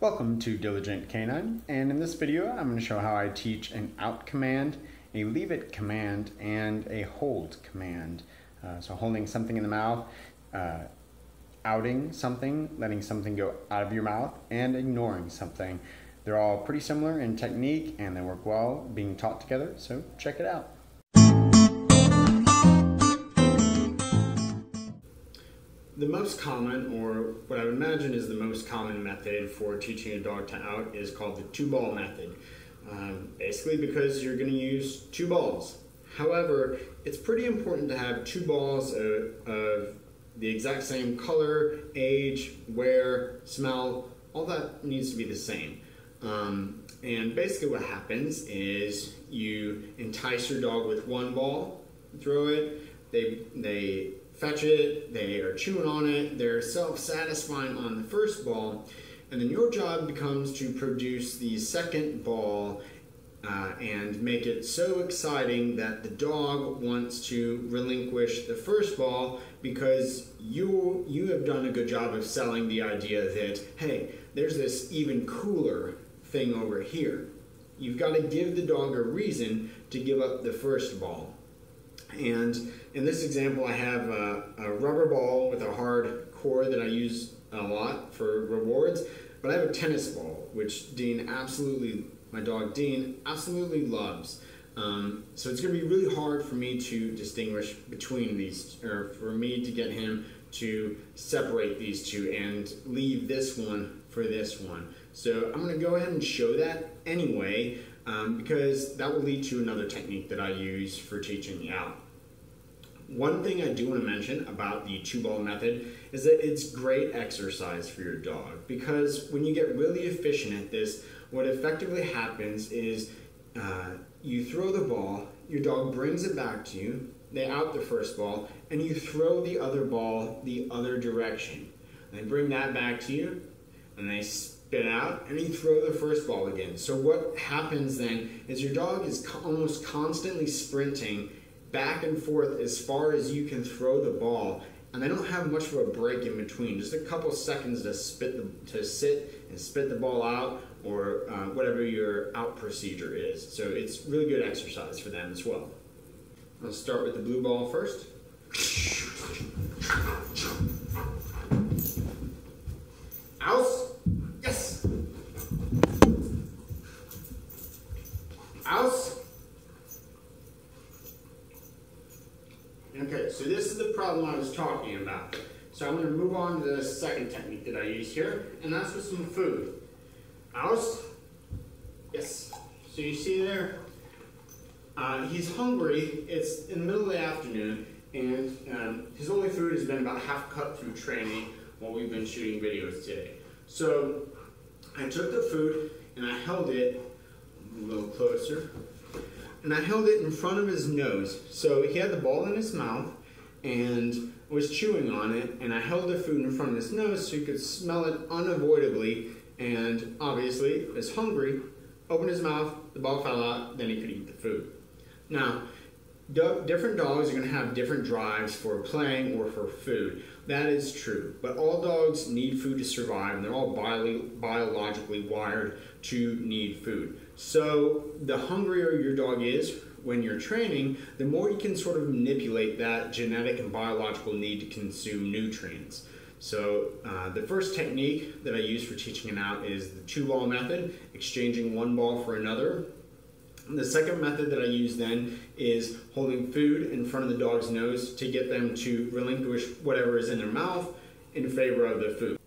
Welcome to Diligent Canine, and in this video I'm going to show how I teach an out command, a leave it command, and a hold command. So holding something in the mouth, outing something, letting something go out of your mouth, and ignoring something. They're all pretty similar in technique and they work well being taught together, so check it out. The most common, or what I would imagine is the most common method for teaching a dog to out is called the two-ball method. Basically because you're going to use two balls. However, it's pretty important to have two balls of the exact same color, age, wear, smell, all that needs to be the same. And basically what happens is you entice your dog with one ball, throw it, they fetch it, they are chewing on it, they're self-satisfying on the first ball, and then your job becomes to produce the second ball and make it so exciting that the dog wants to relinquish the first ball because you have done a good job of selling the idea that, hey, there's this even cooler thing over here. You've got to give the dog a reason to give up the first ball. And in this example, I have a rubber ball with a hard core that I use a lot for rewards, but I have a tennis ball, which my dog Dean absolutely loves. So it's going to be really hard for me to distinguish between these, or for me to get him to separate these two and leave this one for this one. So I'm going to go ahead and show that anyway, because that will lead to another technique that I use for teaching out. One thing I do want to mention about the two-ball method is that it's great exercise for your dog, because when you get really efficient at this, what effectively happens is you throw the ball, your dog brings it back to you, they out the first ball, and you throw the other ball the other direction. And they bring that back to you, and they spit out, and you throw the first ball again. So what happens then is your dog is almost constantly sprinting back and forth as far as you can throw the ball, and they don't have much of a break in between, just a couple seconds to sit and spit the ball out, or whatever your out procedure is. So it's really good exercise for them as well. Let's start with the blue ball first. Aus. Yes. Aus. Okay, so this is the problem I was talking about. So I'm going to move on to the second technique that I use here, and that's with some food. Aus. Yes. So you see there, he's hungry. It's in the middle of the afternoon, and his only food has been about half cut through training while we've been shooting videos today. So I took the food and I held it a little closer. And I held it in front of his nose. So he had the ball in his mouth and was chewing on it, and I held the food in front of his nose so he could smell it unavoidably, and obviously was hungry, opened his mouth, the ball fell out, then he could eat the food. Now, different dogs are going to have different drives for playing or for food. That is true, but all dogs need food to survive, and they're all biologically wired to need food. So the hungrier your dog is when you're training, the more you can sort of manipulate that genetic and biological need to consume nutrients. So the first technique that I use for teaching an out is the two-ball method, exchanging one ball for another. And the second method that I use then is holding food in front of the dog's nose to get them to relinquish whatever is in their mouth in favor of the food.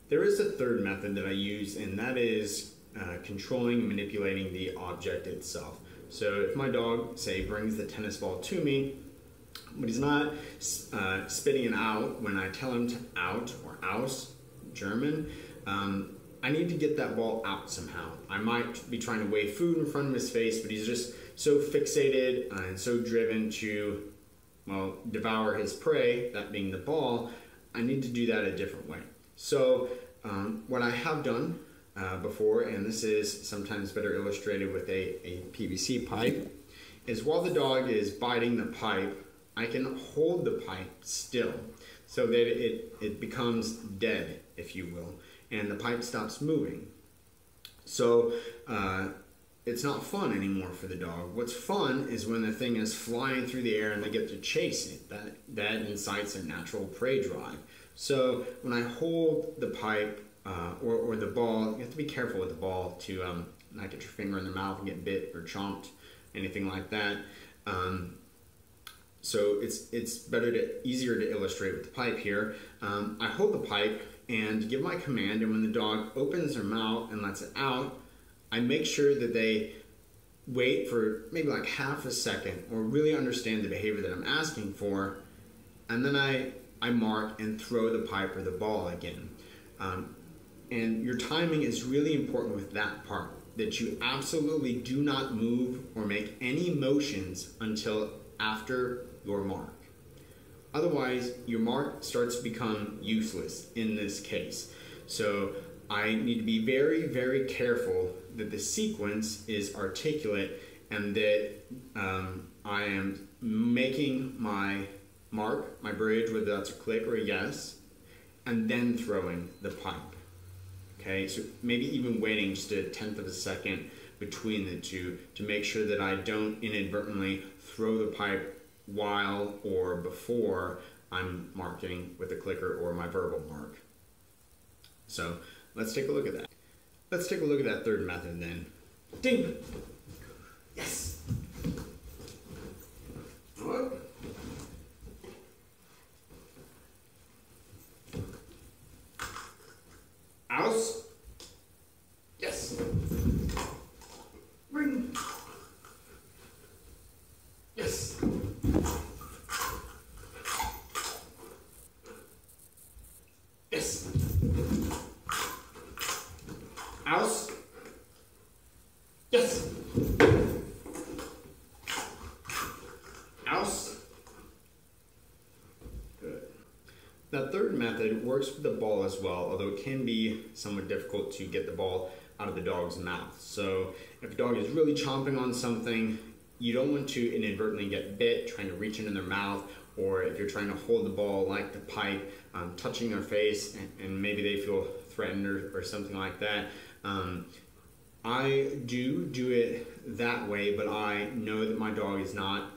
There is a third method that I use, and that is controlling and manipulating the object itself. So if my dog, say, brings the tennis ball to me, but he's not spitting it out when I tell him to out, or aus, German, I need to get that ball out somehow. I might be trying to weigh food in front of his face, but he's just so fixated and so driven to, well, devour his prey, that being the ball. I need to do that a different way. So what I have done before, and this is sometimes better illustrated with a PVC pipe, is while the dog is biting the pipe, I can hold the pipe still so that it becomes dead, if you will. and the pipe stops moving. So it's not fun anymore for the dog. What's fun is when the thing is flying through the air and they get to chase it. That incites a natural prey drive. So when I hold the pipe or the ball, you have to be careful with the ball to not get your finger in the mouth and get bit or chomped, anything like that. So it's easier to illustrate with the pipe here. I hold the pipe and give my command, and when the dog opens their mouth and lets it out, I make sure that they wait for maybe like half a second or really understand the behavior that I'm asking for, and then I mark and throw the pipe or the ball again. And your timing is really important with that part, that you absolutely do not move or make any motions until after your mark. Otherwise, your mark starts to become useless in this case. So I need to be very, very careful that the sequence is articulate and that I am making my mark, my bridge, whether that's a click or a yes, and then throwing the pipe. Okay, so maybe even waiting just a tenth of a second between the two to make sure that I don't inadvertently throw the pipe while or before I'm marking with a clicker or my verbal mark. So let's take a look at that. Let's take a look at that third method then. Ding! Yes! What? Aus. Yes. Ring. Yes. Yes. Aus. Yes. Aus. Good. That third method works with the ball as well, although it can be somewhat difficult to get the ball out of the dog's mouth. So if a dog is really chomping on something, you don't want to inadvertently get bit trying to reach into their mouth, or if you're trying to hold the ball like the pipe, touching their face and maybe they feel threatened or something like that. I do it that way, but I know that my dog is not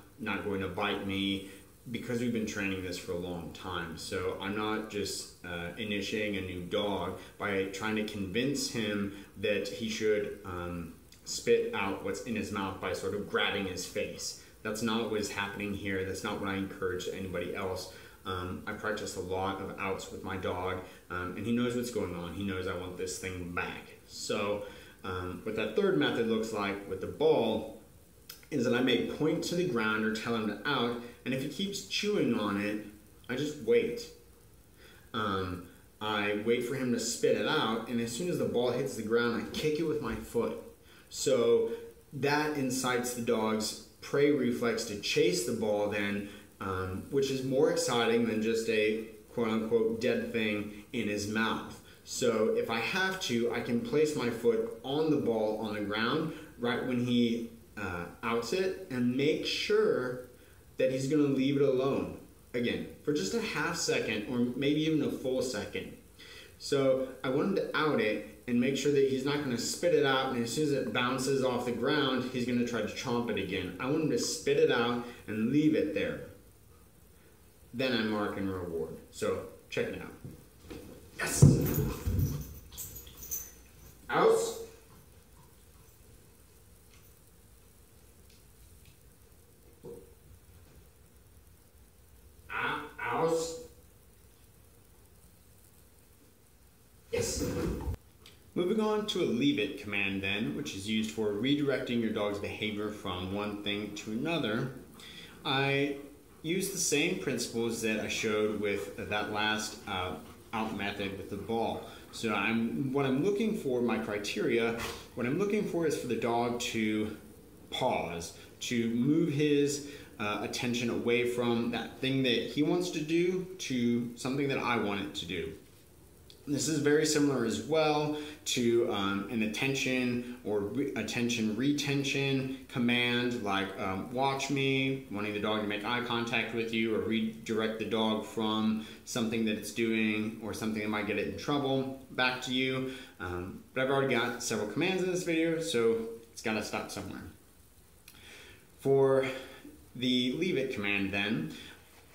going to bite me because we've been training this for a long time. So I'm not just initiating a new dog by trying to convince him that he should spit out what's in his mouth by sort of grabbing his face. That's not what is happening here. That's not what I encourage to anybody else. I practice a lot of outs with my dog, and he knows what's going on. He knows I want this thing back. So what that third method looks like with the ball is that I may point to the ground or tell him to out, and if he keeps chewing on it, I just wait. I wait for him to spit it out, and as soon as the ball hits the ground, I kick it with my foot. So that incites the dog's prey reflex to chase the ball then, which is more exciting than just a quote-unquote dead thing in his mouth. So if I have to, I can place my foot on the ball on the ground right when he outs it and make sure that he's going to leave it alone, again, for just a half second or maybe even a full second. So I want him to out it and make sure that he's not going to spit it out, and as soon as it bounces off the ground, he's going to try to chomp it again. I want him to spit it out and leave it there. Then I mark and reward. So check it out. Yes! Aus. Aus. Yes. Moving on to a leave it command then, which is used for redirecting your dog's behavior from one thing to another. I use the same principles that I showed with that last out method with the ball. So what I'm looking for, my criteria, what I'm looking for is for the dog to pause, to move his attention away from that thing that he wants to do to something that I want it to do. This is very similar as well to an attention or attention retention command, like watch me, wanting the dog to make eye contact with you, or redirect the dog from something that it's doing or something that might get it in trouble back to you. But I've already got several commands in this video, so it's got to stop somewhere. For the leave it command then,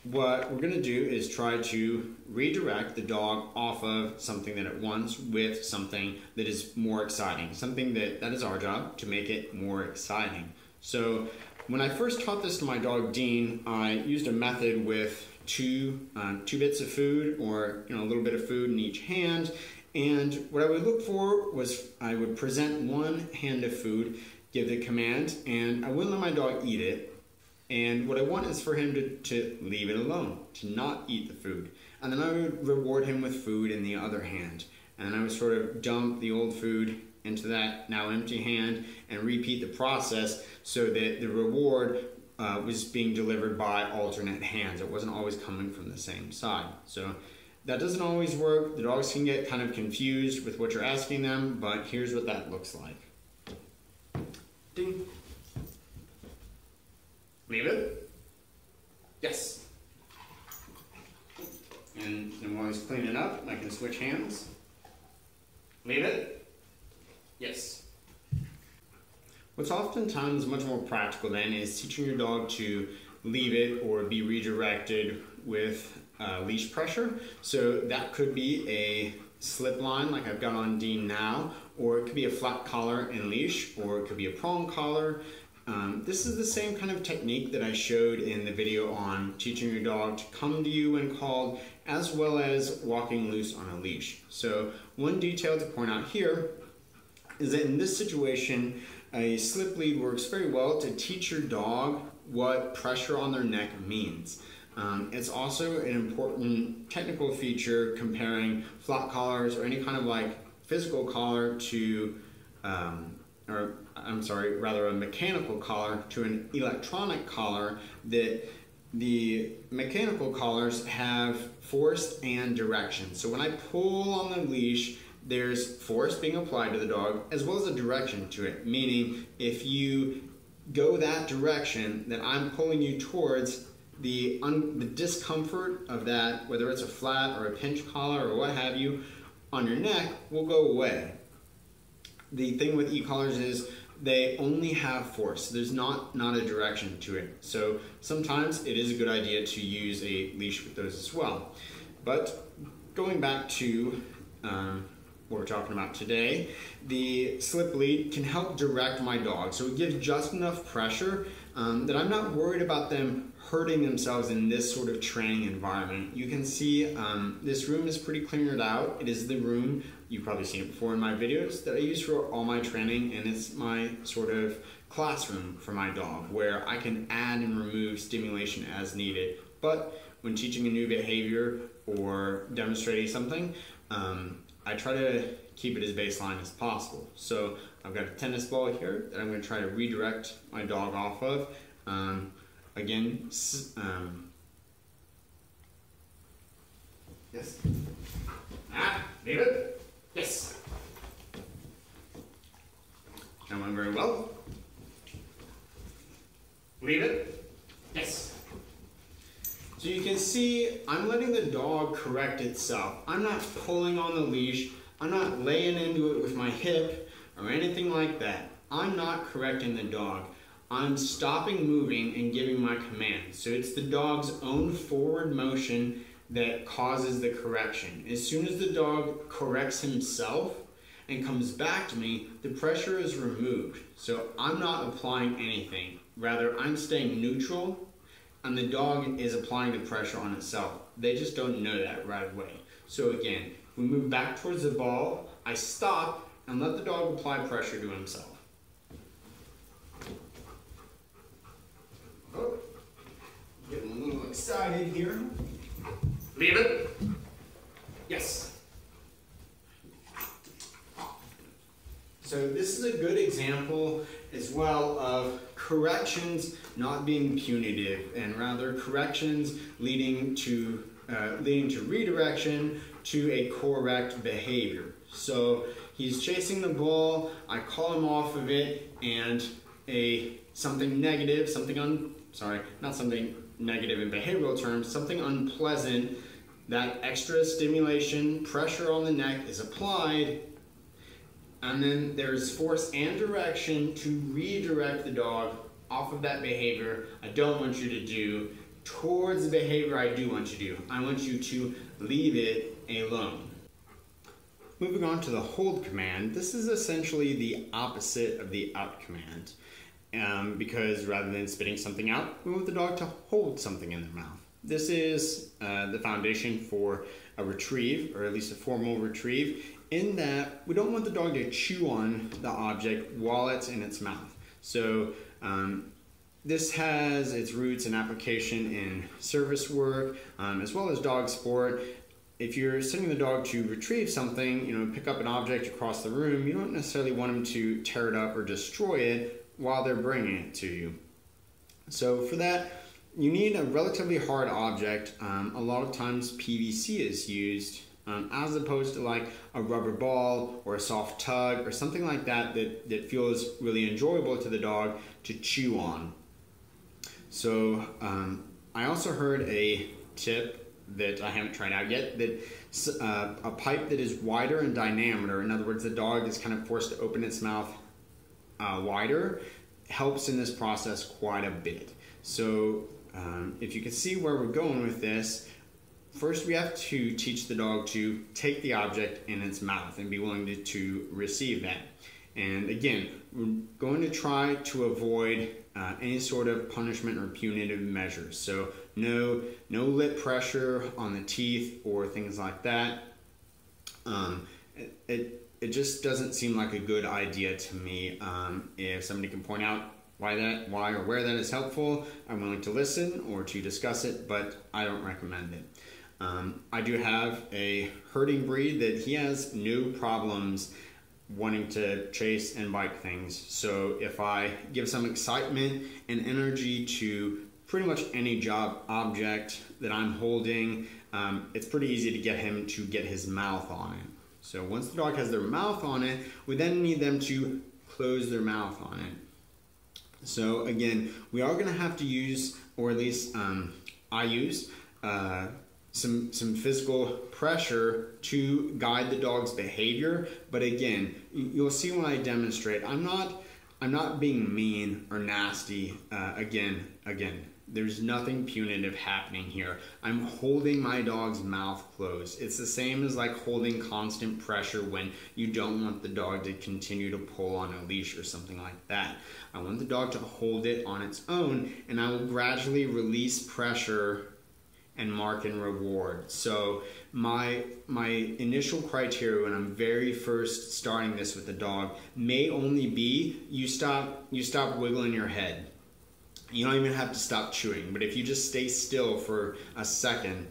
what we're going to do is try to redirect the dog off of something that it wants with something that is more exciting. Something that is our job, to make it more exciting. So when I first taught this to my dog Dean, I used a method with two bits of food, or a little bit of food in each hand. And what I would look for was I would present one hand of food, give the command, and I wouldn't let my dog eat it. And what I want is for him to leave it alone, to not eat the food. And then I would reward him with food in the other hand. And I would sort of dump the old food into that now empty hand and repeat the process so that the reward was being delivered by alternate hands. It wasn't always coming from the same side. So that doesn't always work. The dogs can get kind of confused with what you're asking them, but here's what that looks like. Ding. Leave it? Yes. And then while he's cleaning up, I can switch hands. Leave it? Yes. What's oftentimes much more practical then is teaching your dog to leave it or be redirected with leash pressure. So that could be a slip line like I've got on Dean now, or it could be a flat collar and leash, or it could be a prong collar. This is the same kind of technique that I showed in the video on teaching your dog to come to you when called, as well as walking loose on a leash. So one detail to point out here is that in this situation, a slip lead works very well to teach your dog what pressure on their neck means. It's also an important technical feature comparing flat collars or any kind of like physical collar to rather a mechanical collar to an electronic collar, that the mechanical collars have force and direction. So when I pull on the leash, there's force being applied to the dog as well as a direction to it, meaning if you go that direction, then I'm pulling you towards the discomfort of that, whether it's a flat or a pinch collar or what have you, on your neck will go away. The thing with e-collars is they only have force. There's not a direction to it. So sometimes it is a good idea to use a leash with those as well. But going back to what we're talking about today, the slip lead can help direct my dog. So it gives just enough pressure that I'm not worried about them hurting themselves in this sort of training environment. You can see this room is pretty cleared out. It is the room, you've probably seen it before in my videos, that I use for all my training, and it's my sort of classroom for my dog where I can add and remove stimulation as needed. But when teaching a new behavior or demonstrating something, I try to keep it as baseline as possible. So I've got a tennis ball here that I'm going to try to redirect my dog off of. Again, yes. Leave it. Yes. That went very well. Leave it. Yes. So you can see I'm letting the dog correct itself. I'm not pulling on the leash. I'm not laying into it with my hip or anything like that. I'm not correcting the dog. I'm stopping moving and giving my command. So it's the dog's own forward motion that causes the correction. As soon as the dog corrects himself and comes back to me, the pressure is removed. So I'm not applying anything. Rather, I'm staying neutral and the dog is applying the pressure on itself. They just don't know that right away. So again, we move back towards the ball, I stop and let the dog apply pressure to himself. Oh, getting a little excited here. Leave it. Yes. So this is a good example as well of corrections not being punitive, and rather corrections leading to redirection to a correct behavior. So he's chasing the ball, I call him off of it, and something negative, not something negative in behavioral terms, something unpleasant, that extra stimulation, pressure on the neck is applied, and then there's force and direction to redirect the dog off of that behavior I don't want you to do towards the behavior I do want you to do. I want you to leave it alone. Moving on to the hold command, this is essentially the opposite of the out command. Because rather than spitting something out, we want the dog to hold something in their mouth. This is the foundation for a retrieve, or at least a formal retrieve, in that we don't want the dog to chew on the object while it's in its mouth. So this has its roots and application in service work, as well as dog sport. If you're sending the dog to retrieve something, pick up an object across the room, you don't necessarily want them to tear it up or destroy it while they're bringing it to you. So for that, you need a relatively hard object. A lot of times PVC is used as opposed to like a rubber ball or a soft tug or something like that that feels really enjoyable to the dog to chew on. So I also heard a tip that I haven't tried out yet, that a pipe that is wider in diameter, in other words the dog is kind of forced to open its mouth wider, helps in this process quite a bit. So if you can see where we're going with this, first we have to teach the dog to take the object in its mouth and be willing to receive that. And again, we're going to try to avoid any sort of punishment or punitive measures. So no lip pressure on the teeth or things like that. It just doesn't seem like a good idea to me. If somebody can point out why or where that is helpful, I'm willing to listen or to discuss it, but I don't recommend it. I do have a herding breed that he has no problems wanting to chase and bite things. So if I give some excitement and energy to pretty much any object that I'm holding, it's pretty easy to get him to get his mouth on it. So once the dog has their mouth on it, we then need them to close their mouth on it. So again, we are going to have to use, or at least I use, some physical pressure to guide the dog's behavior. But again, you'll see when I demonstrate, I'm not being mean or nasty. Again, there's nothing punitive happening here. I'm holding my dog's mouth closed. It's the same as like holding constant pressure when you don't want the dog to continue to pull on a leash or something like that. I want the dog to hold it on its own, and I will gradually release pressure and mark and reward. So my initial criteria when I'm very first starting this with the dog may only be you stop wiggling your head. You don't even have to stop chewing, but if you just stay still for a second,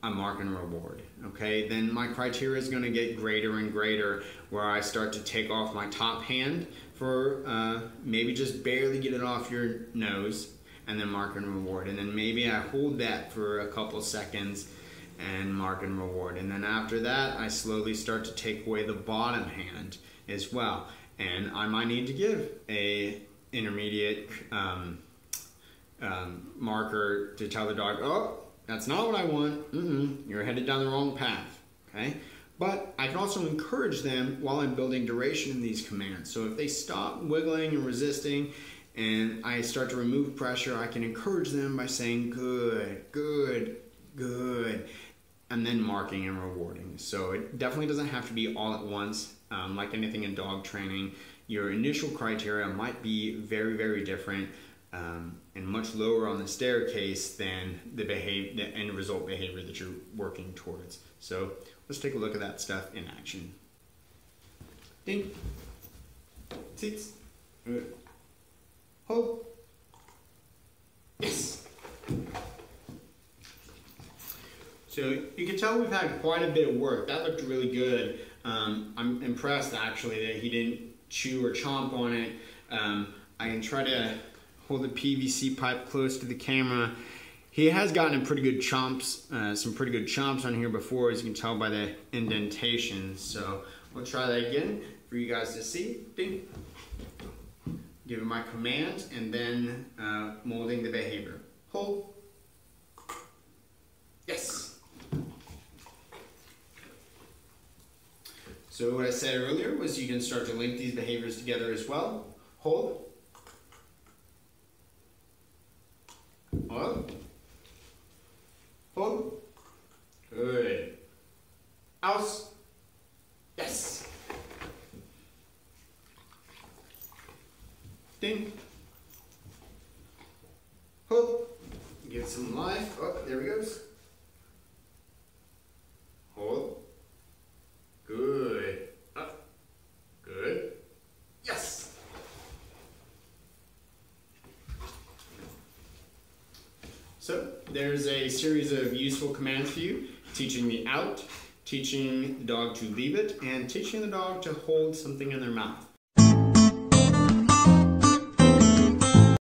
I mark and reward. Okay, then my criteria is going to get greater and greater, where I start to take off my top hand for maybe just barely get it off your nose, and then mark and reward. And then maybe I hold that for a couple seconds and mark and reward. And then after that, I slowly start to take away the bottom hand as well. And I might need to give a intermediate marker to tell the dog, oh, that's not what I want. You're headed down the wrong path. Okay? But I can also encourage them while I'm building duration in these commands. So if they stop wiggling and resisting, and I start to remove pressure, I can encourage them by saying good, good, good, and then marking and rewarding. So it definitely doesn't have to be all at once. Like anything in dog training, your initial criteria might be very, very different and much lower on the staircase than the end result behavior that you're working towards. So let's take a look at that stuff in action. Ding. Seats. Good. Hold. Yes. So you can tell we've had quite a bit of work. That looked really good. I'm impressed actually that he didn't chew or chomp on it. I can try to hold the PVC pipe close to the camera. He has gotten a pretty good chomps, some pretty good chomps on here before, as you can tell by the indentation. So we'll try that again for you guys to see. Ding. Give him my command, and then molding the behavior. Hold. Yes. So what I said earlier was you can start to link these behaviors together as well. Hold. Hold. Hold. Good. Aus. Yes. Ding. Hold. Give it some life. Oh, there he goes. Hold. Good. Up. Good. Yes. So there's a series of useful commands for you. Teaching the out, teaching the dog to leave it, and teaching the dog to hold something in their mouth.